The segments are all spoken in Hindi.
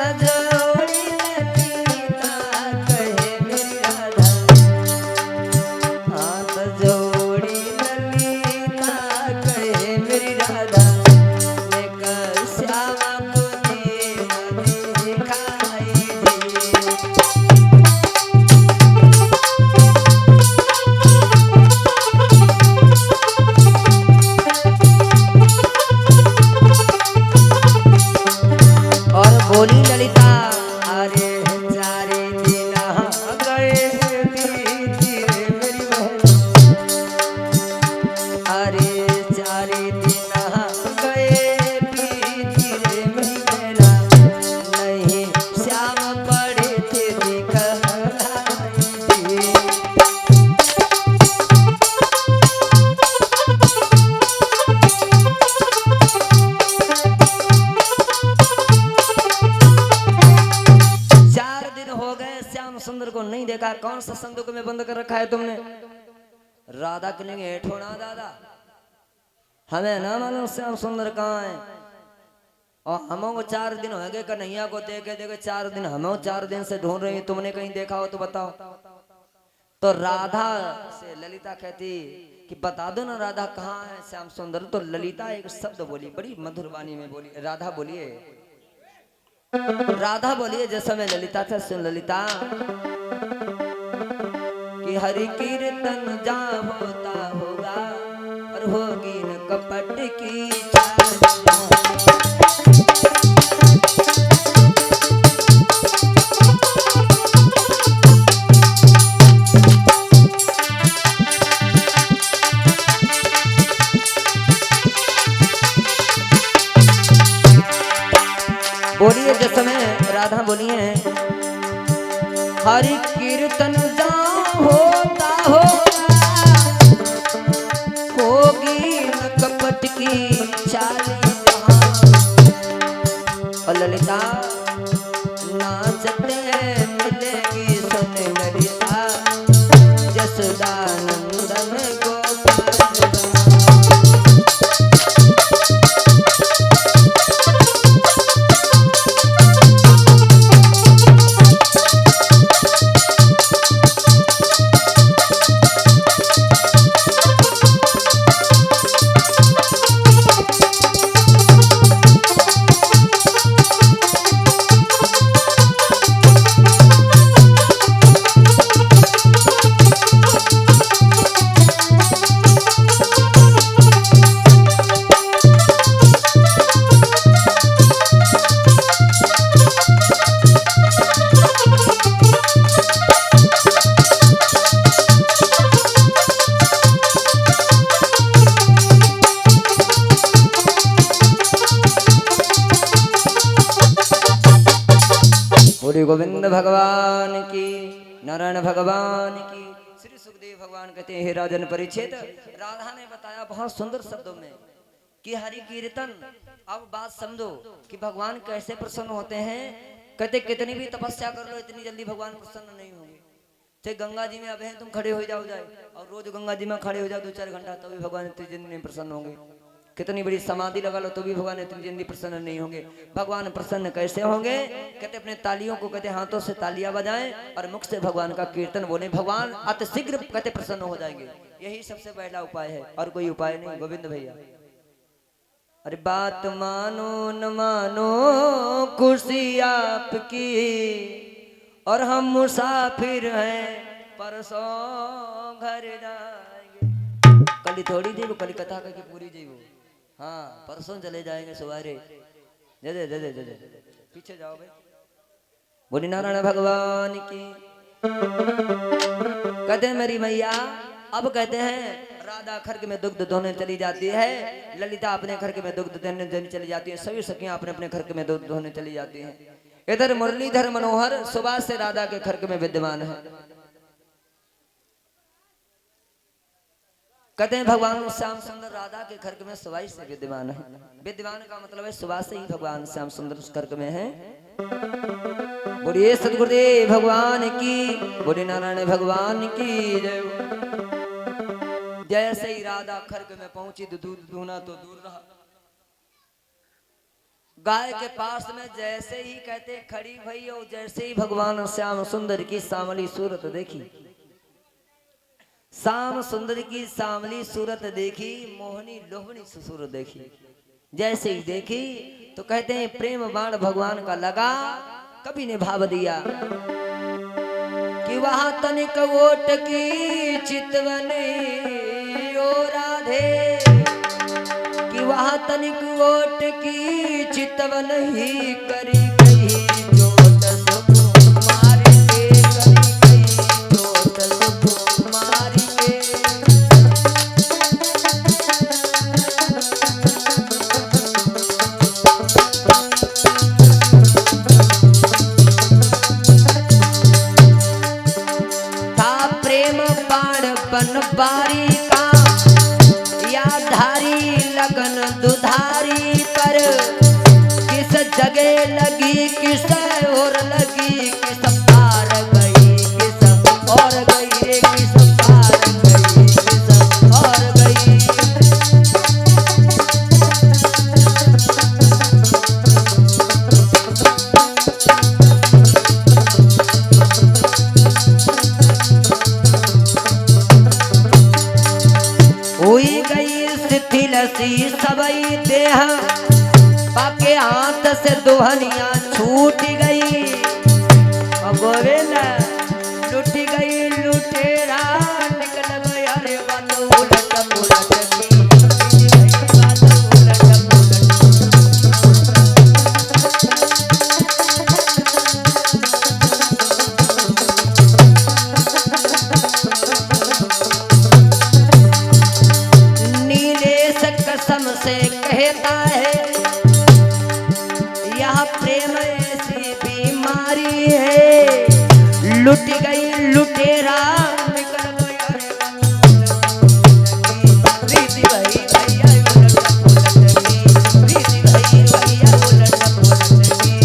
सजोड़ी ललिता कहे मेरी राधा, हाँ सजोड़ी ललिता कहे मेरी राधा, लेकर श्यामा तुझे न दिखाई दी। और बोली ललिता अरे चारे दिन गए बीती रे मेरी बहन, अरे चारे दिन गए बीती रे मेरी बहना, नहीं श्याम पड़े थे दिखलाई दी। श्याम सुंदर को नहीं देखा। कौन सा संदूक में बंद कर रखा है तुमने? राधा कहेंगे हेठोना दादा, हमें ना मालूम श्याम सुंदर कहाँ है। और हमको 4 दिन हो गए कन्हैया को देखे देखे, 4 दिन हम 4 दिन से ढूंढ रही, तुमने कहीं देखा हो तो बताओ। तो राधा से ललिता कहती कि बता दो ना राधा कहाँ है श्याम सुंदर। तो ललिता एक शब्द बोली, बड़ी मधुर वाणी में बोली, राधा बोलिए, राधा बोलिए जिस समय ललिता से सुन ललिता कि हरि कीर्तन जहाँ होता होगा और होगी न कपट की चाल। बोलिए जिस समय राधा बोलिए हरि कीर्तन जहाँ होता होगा होगी न कपट की चाल। और ललिता नाचते मिलेगी सुन ललिता जसोदानंदन गोपाल। बोली गोविंद भगवान की, नारायण भगवान की। श्री सुखदेव भगवान कहते हैं हे राजन परीक्षित, राधा ने बताया बहुत सुंदर शब्दों में कि हरि कीर्तन। अब बात समझो कि भगवान कैसे प्रसन्न होते हैं। कहते कितनी भी तपस्या कर लो इतनी जल्दी भगवान प्रसन्न नहीं होंगे। चाहे गंगा जी में अब है तुम खड़े हो जाओ जाए और रोज गंगा जी में खड़े हो जाओ 2-4 घंटा, तो भी भगवान इतनी जल्दी नहीं प्रसन्न होंगे। कितनी बड़ी समाधि लगा लो तो भी भगवान इतनी जल्दी प्रसन्न नहीं होंगे। भगवान प्रसन्न कैसे होंगे? कहते अपने तालियों को कहते हाथों से तालियां बजाएं और मुख से भगवान का कीर्तन बोले, भगवान अतिशीघ्र कहते प्रसन्न हो जाएंगे। यही सबसे पहला उपाय है और कोई उपाय नहीं गोविंद भैया। अरे बात मानो न मानो खुशी आपकी और हम मुसाफिर हैं परसों घर जाएंगे। कल थोड़ी देव कल कथा करके पूरी जीवो, हाँ परसों चले जाएंगे सवारे। जय जय जय जय जय पीछे जाओ भाई। बोली नारायण भगवान की। कहते मेरी मैया अब कहते हैं राधा खर्क में दुग्ध धोने चली जाती है, ललिता अपने खर्क में दुग्ध देने चली जाती है, सभी सखियां अपने अपने खर्क में दुग्ध धोने चली जाती हैं। इधर मुरलीधर मनोहर सुबह से राधा के खर्क में विद्यमान है। कहते हैं भगवान श्याम सुंदर राधा के खर्क में सुबह से विद्यमान है। विद्यमान का मतलब है सुबह से ही भगवान श्याम सुंदर उस खर्क में है। बोलिए सतगुरुदेव भगवान की, बोलिए नारायण भगवान की जय। जैसे ही राधा खर्क में पहुंची तो दूध दूना तो दूर रहा। गाय के पास में जैसे ही कहते खड़ी भई और जैसे ही भगवान श्याम सुंदर की सांवली सूरत देखी, श्याम सुंदर की सांवली सूरत देखी, मोहनी लोभनी सूरत देखी, जैसे ही देखी तो कहते हैं प्रेम बाण भगवान का लगा, कभी ने भाव दिया कि वहां तनिक ओट की चितवन ओ राधे, कि वहां तनिक ओट की चितवन ही करी गई जोत सुकुमार के, करी गई जोत सुकुमार के। था प्रेम बाण बनवारी का या धारी लगन दुधारी पर, किस जगह लगी किस और लगी, किस पार गई किस और गई रे, किस पार गई किस और गई। हुई गई शिथिल सी सबई देह, बाके हाथ से दुहनिया छूट गई, गोविंद लुट गई लुटेरा निकल गया रे बात उलट पुलट की, बात उलट पुलट। नीलेश कसम से कहता है यह प्रेम ऐसी बीमारी है, लुट गई लुटेरा निकल गया प्रीति भई भैया उलट पुलट की, प्रीति भई भैया उलट पुलट की।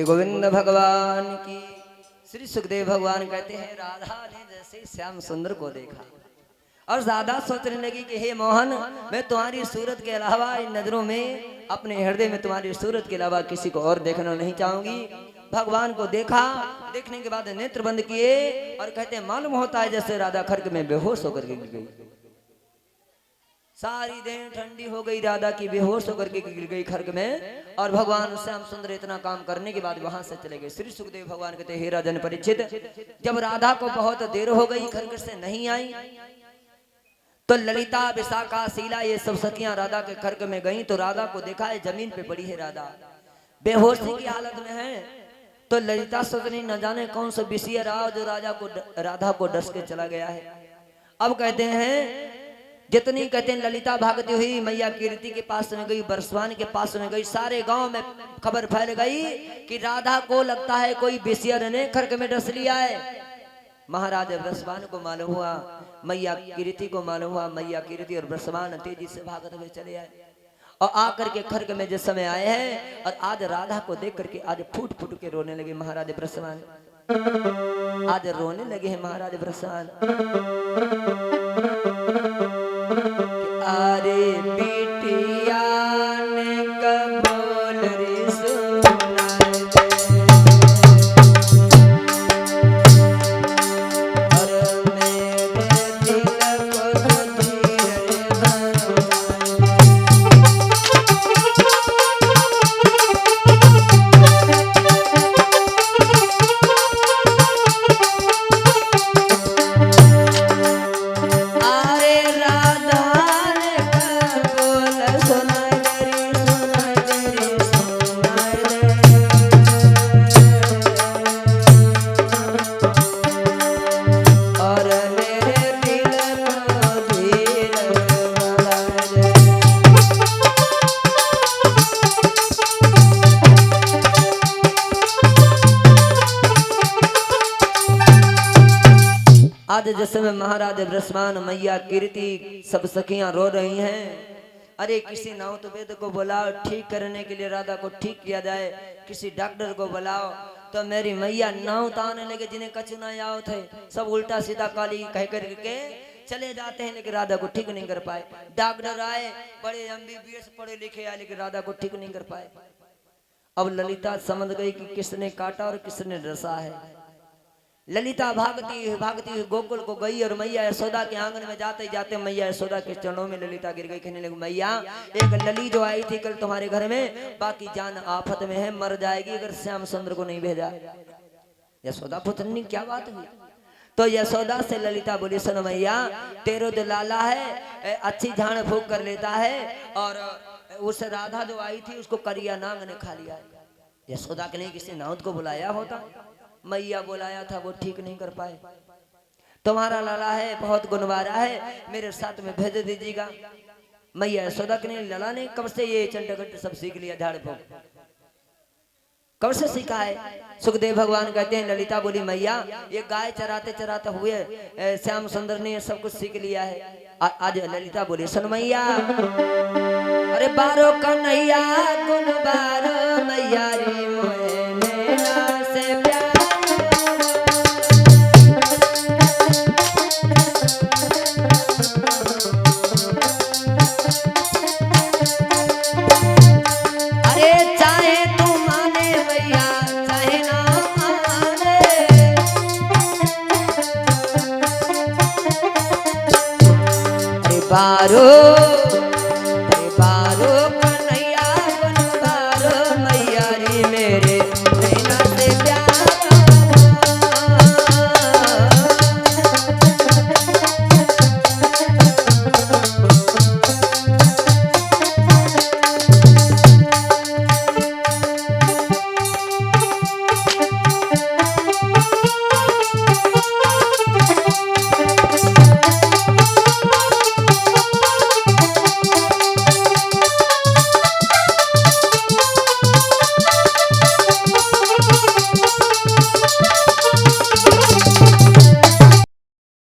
गोविंद भगवान की। श्री सुखदेव भगवान कहते हैं राधा ने जैसे श्याम सुंदर को देखा और ज्यादा सोचने लगी कि हे मोहन, मैं तुम्हारी सूरत के अलावा इन नजरों में अपने हृदय में तुम्हारी सूरत के अलावा किसी को और देखना नहीं चाहूंगी। भगवान को देखा, देखने के बाद नेत्र बंद किए और कहते हैं मालूम होता है जैसे राधा खर्क में बेहोश होकर गिर गई, सारी देह ठंडी हो गई राधा की, बेहोश होकर के गिर गई खर्क में। और भगवान श्याम सुंदर इतना काम करने के बाद वहां से चले गए। श्री सुखदेव भगवान कहते हे राजन परीक्षित, जब राधा को बहुत देर हो गई खर्क से नहीं आई, तो ललिता विशाखा शीला ये सब सखियां राधा के खर्क में गई, तो राधा को देखा है जमीन पे पड़ी है राधा, बेहोशी की हालत में है। तो ललिता सोचनी न जाने कौन सा विषय रहा जो राधा को डस के चला गया है। अब कहते हैं जितनी कहते हैं ललिता भागती हुई मैया कीर्ति के पास में गई, बरसवान के पास में गई, सारे गांव में खबर फैल गई कि राधा को लगता है कोई विषयर ने खर्क में डस लिया है। महाराज बरसवान को मालूम हुआ, मैया कीर्ति को मालूम हुआ, मैया कीर्ति और बरसवान तेजी से भागते हुए चले आए और आकर के खर्क में जिस समय आए हैं और आज राधा को देख करके आज फूट फूट के रोने लगे महाराज बरसवान, आज रोने लगे हैं महाराज बरसवान। अरे बिटिया ने कबूल रे सुना और मेरे दिल को धीरे आज जिस समय महाराज बृषभान मैया कीर्ति सब सखियां रो रही हैं अरे किसी नाव तो वेद को बुलाओ, ठीक करने के लिए राधा को ठीक किया जाए। किसी डॉक्टर को बुलाओ। तो मेरी मैया नाव ताने लगे, जिन्हें कछु ना आओ थे सब उल्टा सीधा काली कह करके चले जाते हैं, लेकिन राधा को ठीक नहीं कर पाए। डॉक्टर आए, बड़े MBBS पढ़े लिखे आए, लेकिन राधा को ठीक नहीं कर पाए। अब ललिता समझ गई कि किसने काटा और किसने डसा है। ललिता भागती भागती गोकुल को गई और मैया यशोदा के आंगन में जाते जाते मैया यशोदा के चरणों में ललिता गिर गई। कहने लगी, मैया एक लली जो आई थी कल तुम्हारे घर में, बाकी जान आफत में है, मर जाएगी अगर श्याम सुंदर को नहीं भेजा। यशोदा पुत्रनी क्या बात हुई? तो यशोदा से ललिता बोली, सुनो मैया, तेरो जो लाला है अच्छी झाड़ फूक कर लेता है, और उस राधा जो आई थी उसको करिया नांग ने खा लिया। यशोदा के नहीं किसी नाउत को बुलाया होता, मैया बुलाया था, वो ठीक नहीं कर पाए। तुम्हारा लाला है बहुत गुणवारा है, मेरे साथ में भेज दीजिएगा। मैया यशोदा के नहीं, लाला ने कब से ये चंडगट सब सीख लिया, झाड़ फूक कब से सीखा है? सुखदेव भगवान कहते हैं, ललिता बोली, मैया ये गाय चराते चराते हुए श्याम सुंदर ने सब कुछ सीख लिया है। आज ललिता बोली, सुन मैया, अरे बारो कन्हैया गुण बारो मैया रे मोहे से प्यार। अरे चाहे तू माने मैया चाहे ना माने, अरे बारो